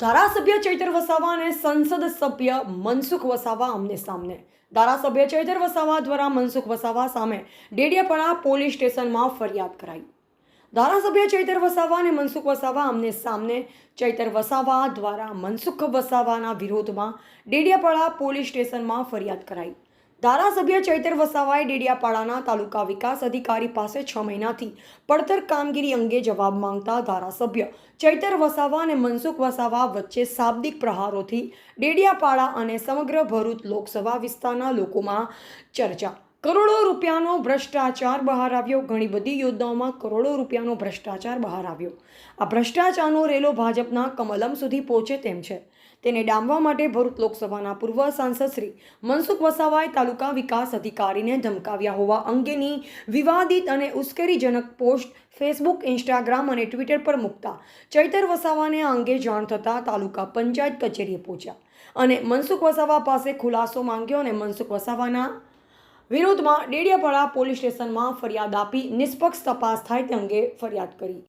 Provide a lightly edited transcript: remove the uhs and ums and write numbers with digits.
ધારાસભ્ય ચૈતર વસાવા અને સંસદ સભ્ય મનસુખ વસાવા આમને સામને। ધારાસભ્ય ચૈતર વસાવા દ્વારા મનસુખ વસાવા સામે ડેડિયાપાડા પોલીસ સ્ટેશનમાં ફરિયાદ કરાઈ। ધારાસભ્ય ચૈતર વસાવા અને મનસુખ વસાવા આમને સામને। ચૈતર વસાવા દ્વારા મનસુખ વસાવાના વિરોધમાં ડેડિયાપાડા પોલીસ સ્ટેશનમાં ફરિયાદ કરાઈ। ધારાસભ્ય ચૈતર વસાવાએ ડેડિયાપાડાના તાલુકા વિકાસ અધિકારી પાસે 6 મહિનાથી પડતર કામગીરી અંગે જવાબ માંગતા ધારાસભ્ય ચૈતર વસાવા અને મનસુખ વસાવા વચ્ચે શાબ્દિક પ્રહારોથી ડેડિયાપાડા અને સમગ્ર ભરૂચ લોકસભા વિસ્તારના લોકોમાં ચર્ચા। કરોડો રૂપિયાનો ભ્રષ્ટાચાર બહાર આવ્યો। ઘણી બધી યોજનાઓમાં કરોડો રૂપિયાનો ભ્રષ્ટાચાર બહાર આવ્યો। આ ભ્રષ્ટાચારનો રેલો ભાજપના કમલમ સુધી પહોંચે તેમ છે। તેને ડામવા માટે ભરૂચ લોકસભાના પૂર્વ સાંસદ શ્રી મનસુખ વસાવાએ તાલુકા વિકાસ અધિકારીને ધમકાવ્યા હોવા અંગેની વિવાદિત અને ઉશ્કેરણીજનક પોસ્ટ ફેસબુક, ઇન્સ્ટાગ્રામ અને ટ્વિટર પર મૂકતા ચૈતર વસાવાને આ અંગે જાણ થતાં તાલુકા પંચાયત કચેરીએ પહોંચ્યા અને મનસુખ વસાવા પાસે ખુલાસો માંગ્યો અને મનસુખ વસાવાના વિરોધમાં ડેડિયાપાડા પોલીસ સ્ટેશનમાં ફરિયાદ આપી નિષ્પક્ષ તપાસ થાય તે અંગે ફરિયાદ કરી।